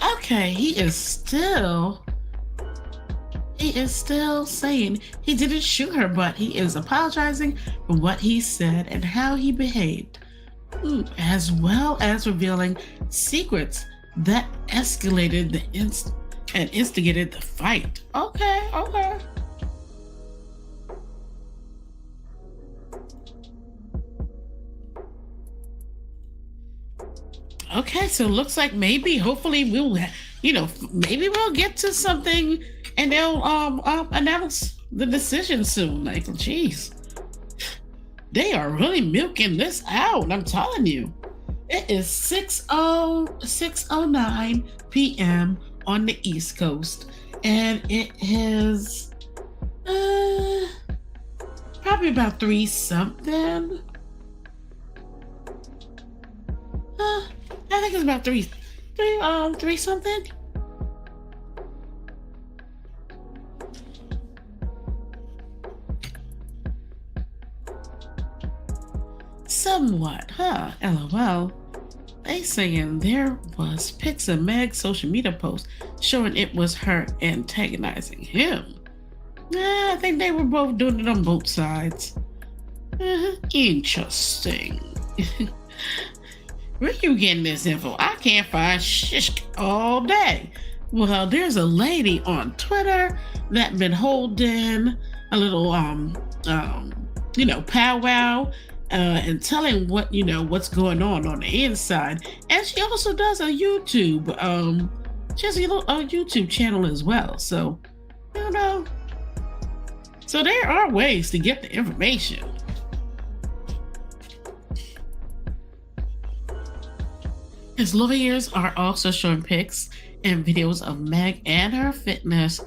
Okay, he is still saying he didn't shoot her, but he is apologizing for what he said and how he behaved. As well as revealing secrets that escalated and instigated the fight. Okay, okay. Okay, so it looks like maybe, hopefully, maybe we'll get to something, and they'll announce the decision soon. Like, jeez, they are really milking this out. I'm telling you, it is 6:09 p.m. on the East Coast, and it is probably about three something. I think it's about three something. Somewhat, huh? LOL. They saying there was pics of Meg's social media post showing it was her antagonizing him. I think they were both doing it on both sides. Interesting. Where you getting this info? I can't find shish all day. Well, there's a lady on Twitter that been holding a little powwow and telling what's going on the inside. And she also does a YouTube she has a YouTube channel as well. So so there are ways to get the information. His lawyers are also showing pics and videos of Meg and her fitness,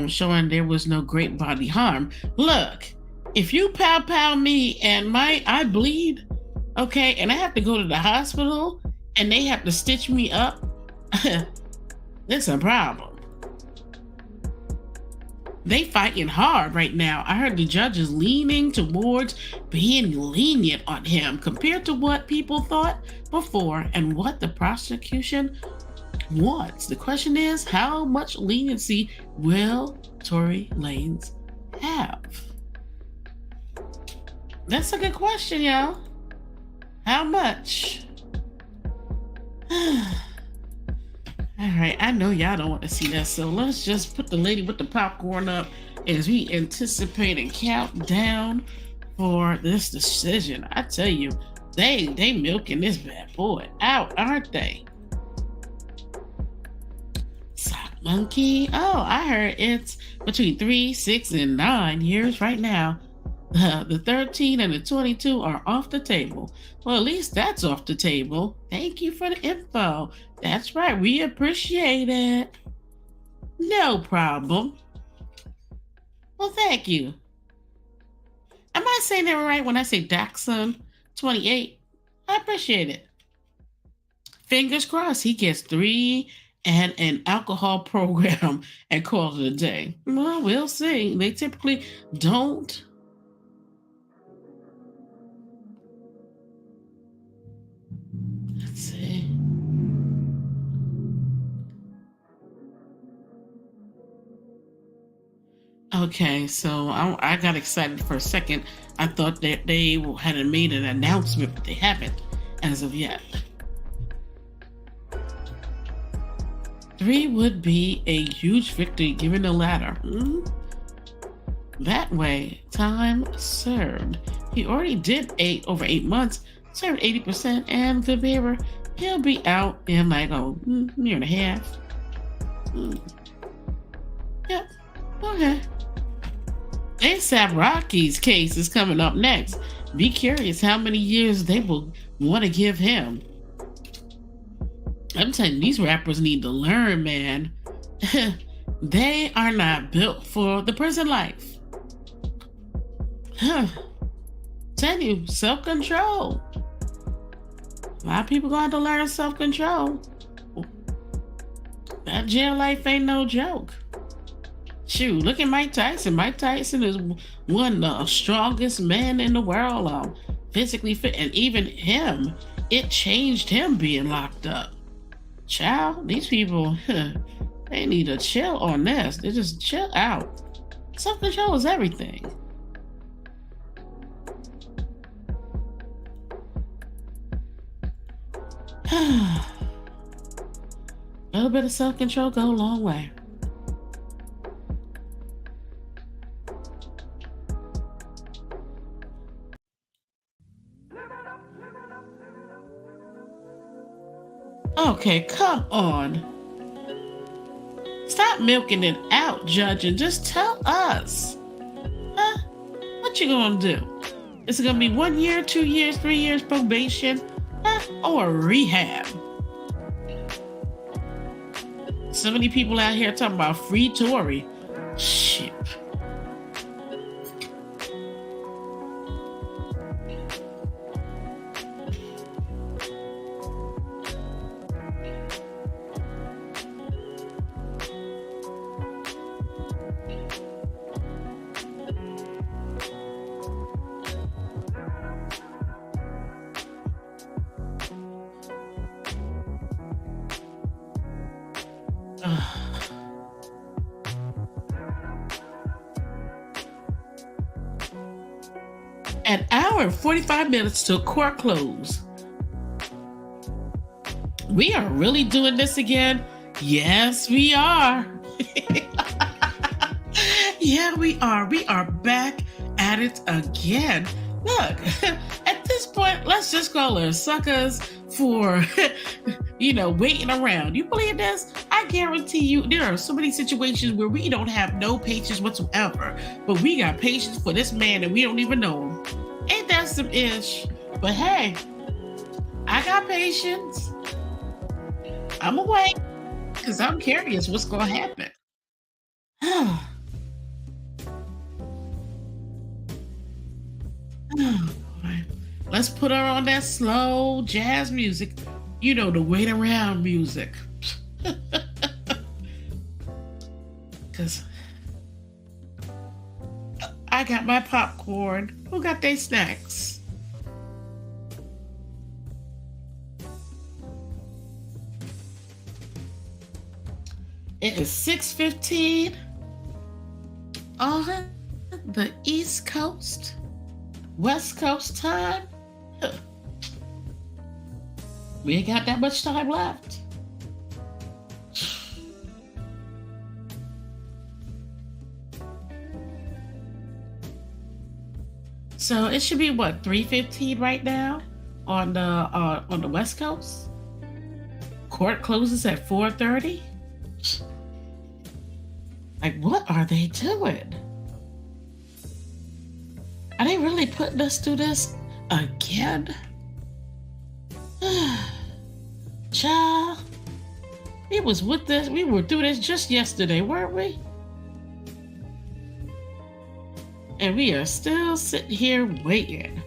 showing there was no great body harm. Look, if you pow me and I bleed, okay, and I have to go to the hospital and they have to stitch me up, it's a problem. They fighting hard right now. I heard the judge is leaning towards being lenient on him compared to what people thought before and what the prosecution wants. The question is, how much leniency will Tory Lanez have? That's a good question, y'all. How much? All right, I know y'all don't want to see that, so let's just put the lady with the popcorn up as we anticipate and count down for this decision. I tell you, they milking this bad boy out, aren't they? Sock monkey. Oh, I heard it's between 3, 6, and 9 years right now. The 13 and the 22 are off the table. Well, at least that's off the table. Thank you for the info. That's right. We appreciate it. No problem. Well, thank you. Am I saying that right when I say Daxon 28? I appreciate it. Fingers crossed he gets 3 and an alcohol program and calls it a day. Well, we'll see. They typically don't. Let's see. Okay, so I got excited for a second. I thought that they had made an announcement, but they haven't as of yet. 3 would be a huge victory given the latter. That way, time served. He already did over 8 months, served 80%, and the bearer, he'll be out in like a year and a half. Yep. Okay. ASAP Rocky's case is coming up next. Be curious how many years they will want to give him. I'm telling you, these rappers need to learn, man. They are not built for the prison life. Tell you, self-control. A lot of people gonna have to learn self-control. That jail life ain't no joke. Shoot, look at Mike Tyson. Mike Tyson is one of the strongest men in the world, physically fit. And even him, it changed him being locked up. Child, these people, they need to chill on this. They just chill out. Self control is everything. A little bit of self control go a long way. Okay, come on. Stop milking it out, Judge, and just tell us. Huh? What you gonna do? Is it gonna be 1 year, 2 years, 3 years probation, or rehab? So many people out here talking about free Tory. Shit. An hour and 45 minutes till court close. We are really doing this again? Yes, we are. Yeah, we are. We are back at it again. Look, at this point, let's just call her suckers for, waiting around. You believe this? I guarantee you there are so many situations where we don't have no patience whatsoever, but we got patience for this man and we don't even know him. Ain't that some ish? But hey, I got patience. I'm away because I'm curious what's going to happen. Oh, boy. Let's put her on that slow jazz music. The wait around music. Because I got my popcorn. Who got their snacks? It is 6:15 on the East Coast. West Coast time? We ain't got that much time left. So it should be what, 3:15 right now on the West Coast? Court closes at 4:30? Like, what are they doing? Are they really putting us through this again? Child, we were through this just yesterday, weren't we? And we are still sitting here waiting.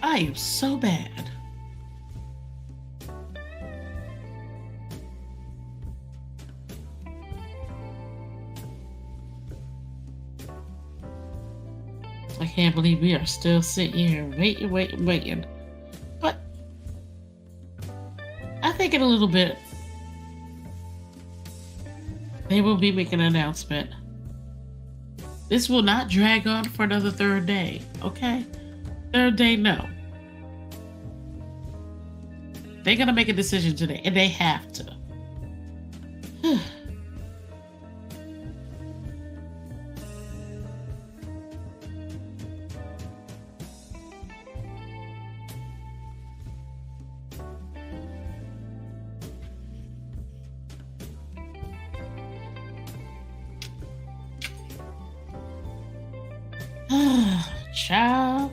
I am so bad. I can't believe we are still sitting here waiting. But I think in a little bit, they will be making an announcement. This will not drag on for another third day, okay? Third day, no. They're going to make a decision today, and they have to. Child.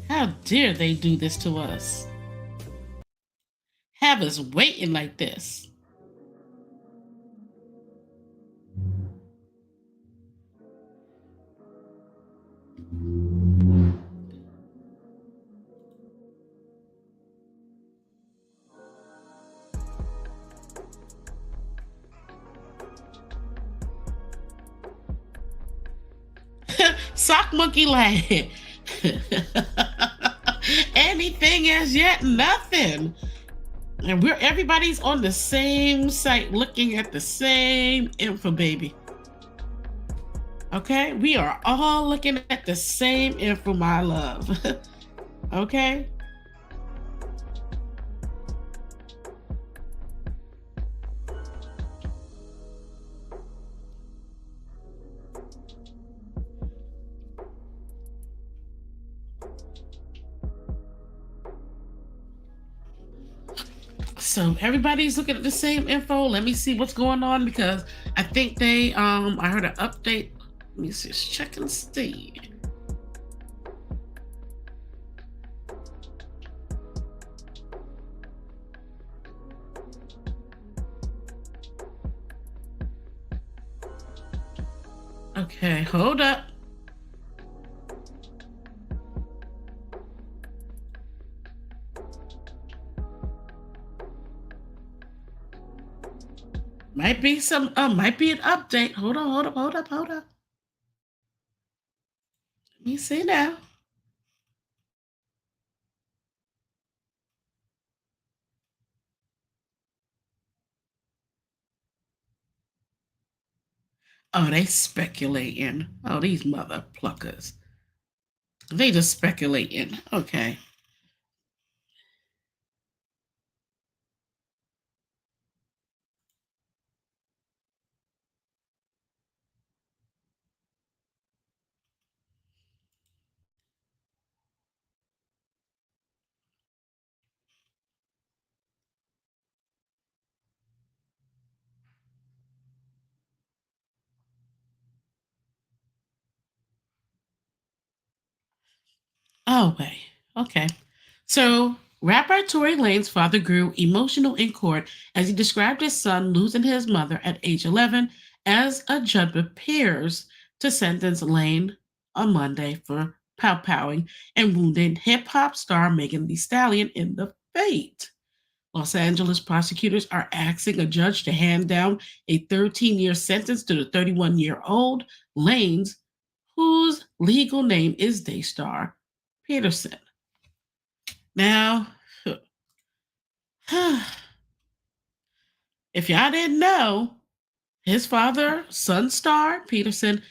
How dare they do this to us? Have us waiting like this. Sock monkey like anything as yet nothing. And we're everybody's on the same site looking at the same info, baby. Okay? We are all looking at the same info, my love. Okay? So everybody's looking at the same info. Let me see what's going on because I think I heard an update. Let me just check and see. Okay, hold up. Might be an update. Hold up. Let me see now. Oh, they speculating. Oh, these mother pluckers. They just speculating. Okay. Oh, wait. Okay. So, rapper Tory Lanez's father grew emotional in court as he described his son losing his mother at age 11 as a judge prepares to sentence Lane on Monday for pow-powing and wounding hip-hop star Megan Thee Stallion in the face. Los Angeles prosecutors are asking a judge to hand down a 13-year sentence to the 31-year-old Lanes, whose legal name is Daystar Peterson. Now, if y'all didn't know, his father, Sun Star Peterson,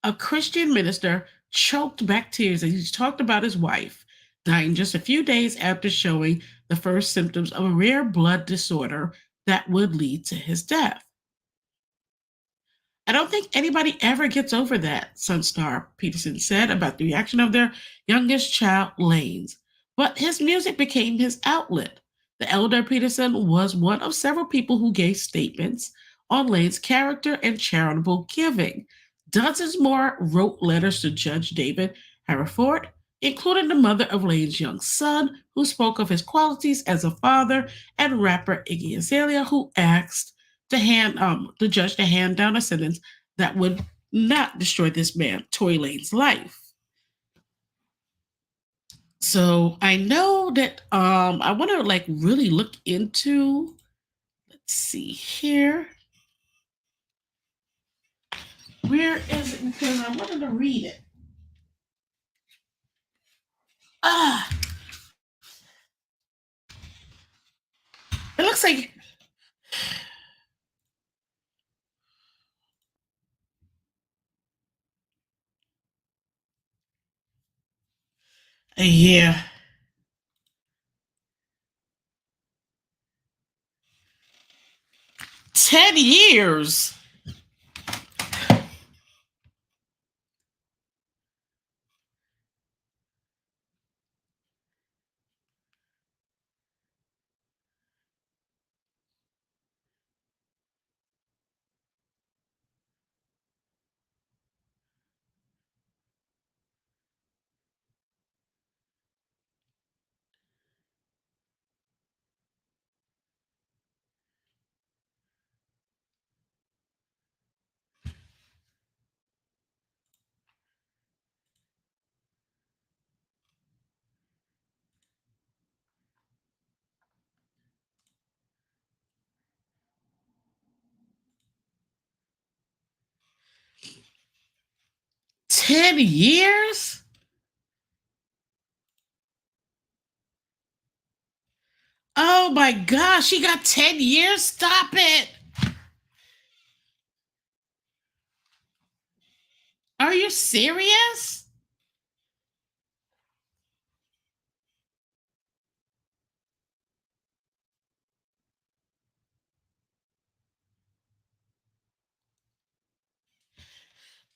a Christian minister, choked back tears as he talked about his wife dying just a few days after showing the first symptoms of a rare blood disorder that would lead to his death. I don't think anybody ever gets over that, Sunstar Peterson said about the reaction of their youngest child, Lanes. But his music became his outlet. The elder Peterson was one of several people who gave statements on Lane's character and charitable giving. Dozens more wrote letters to Judge David Hereford, including the mother of Lane's young son, who spoke of his qualities as a father, and rapper Iggy Azalea, who asked the judge to hand down a sentence that would not destroy this man, Tory Lane's life. So I know that I want to like really look into. Let's see here. Where is it? Because I wanted to read it. Ah, it looks like yeah, 10 years. 10 years? Oh my gosh, she got 10 years? Stop it. Are you serious?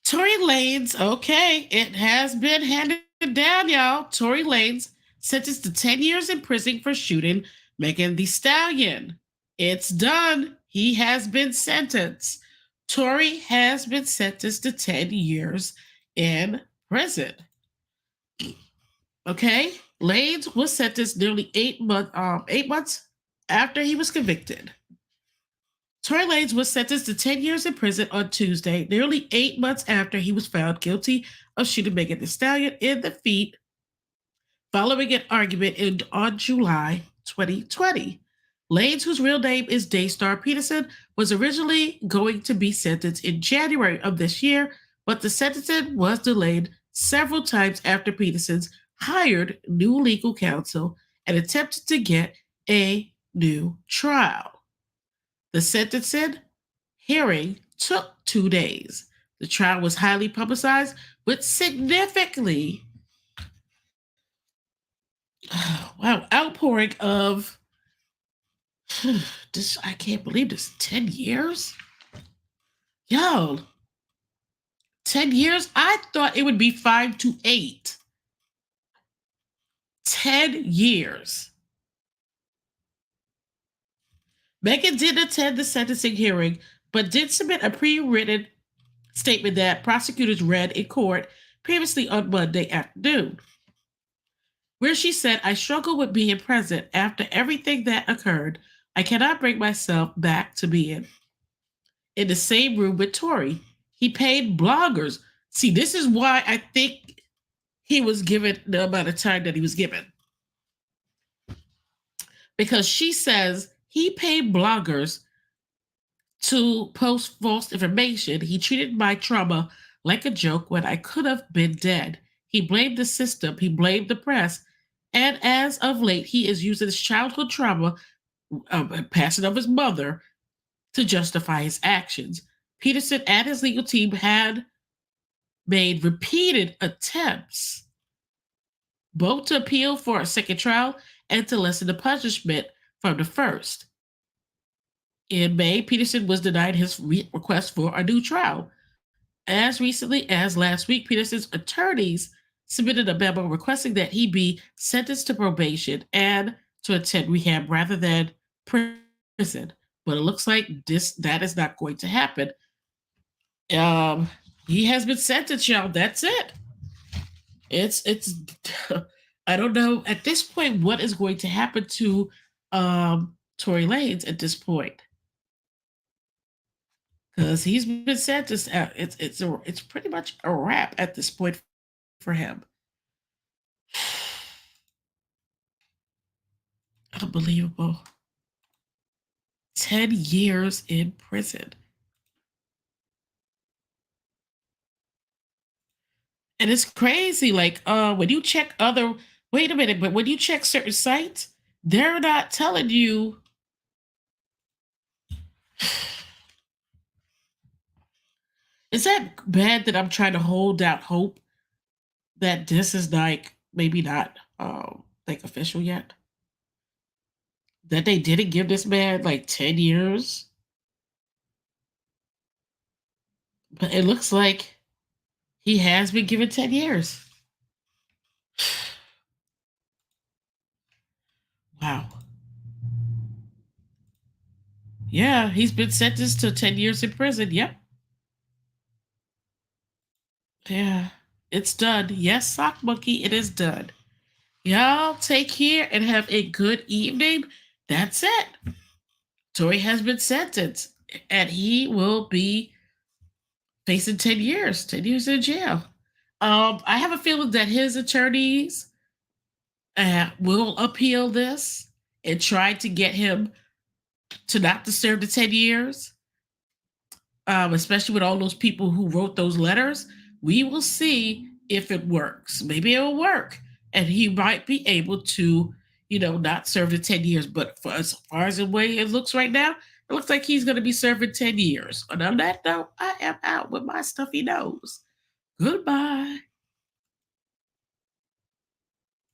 Tory Lanez, okay, it has been handed down, y'all. Tory Lanez sentenced to 10 years in prison for shooting Megan Thee Stallion. It's done. He has been sentenced. Tory has been sentenced to 10 years in prison. Okay? Lanez was sentenced nearly 8 months after he was convicted. Tory Lanez was sentenced to 10 years in prison on Tuesday, nearly 8 months after he was found guilty of shooting Megan Thee Stallion in the feet following an argument on July 2020. Lanez, whose real name is Daystar Peterson, was originally going to be sentenced in January of this year, but the sentencing was delayed several times after Peterson's hired new legal counsel and attempted to get a new trial. The sentencing hearing took 2 days. The trial was highly publicized with significantly wow outpouring of this. I can't believe this. 10 years, yo. 10 years. I thought it would be 5 to 8. 10 years. Megan did attend the sentencing hearing, but did submit a pre-written statement that prosecutors read in court previously on Monday afternoon, where she said, I struggle with being present after everything that occurred. I cannot bring myself back to being in the same room with Tory. He paid bloggers. See, this is why I think he was given the amount of time that he was given. Because she says he paid bloggers to post false information. He treated my trauma like a joke when I could have been dead. He blamed the system, he blamed the press. And as of late, he is using his childhood trauma, passing of his mother, to justify his actions. Peterson and his legal team had made repeated attempts both to appeal for a second trial and to lessen the punishment from the first. In May, Peterson was denied his request for a new trial. As recently as last week, Peterson's attorneys submitted a memo requesting that he be sentenced to probation and to attend rehab rather than prison. But it looks like that is not going to happen. He has been sentenced, y'all. That's it. It's I don't know at this point what is going to happen to Tory Lanez at this point, because he's been sentenced. It's pretty much a wrap at this point for him. Unbelievable. 10 years in prison. And it's crazy. Like, when you check wait a minute, but when you check certain sites, they're not telling you. Is that bad that I'm trying to hold out hope that this is like maybe not like official yet? That they didn't give this man like 10 years? But it looks like he has been given 10 years. Wow. Yeah, he's been sentenced to 10 years in prison. Yep. Yeah, it's done. Yes, Sock Monkey, it is done. Y'all take care and have a good evening. That's it. Tory has been sentenced and he will be facing 10 years, 10 years in jail. I have a feeling that his attorneys will appeal this and try to get him to not to serve the 10 years, especially with all those people who wrote those letters. We will see if it works. Maybe it'll work. And he might be able to, not serve the 10 years. But for as far as the way it looks right now, it looks like he's going to be serving 10 years. And on that note, I am out with my stuffy nose. Goodbye.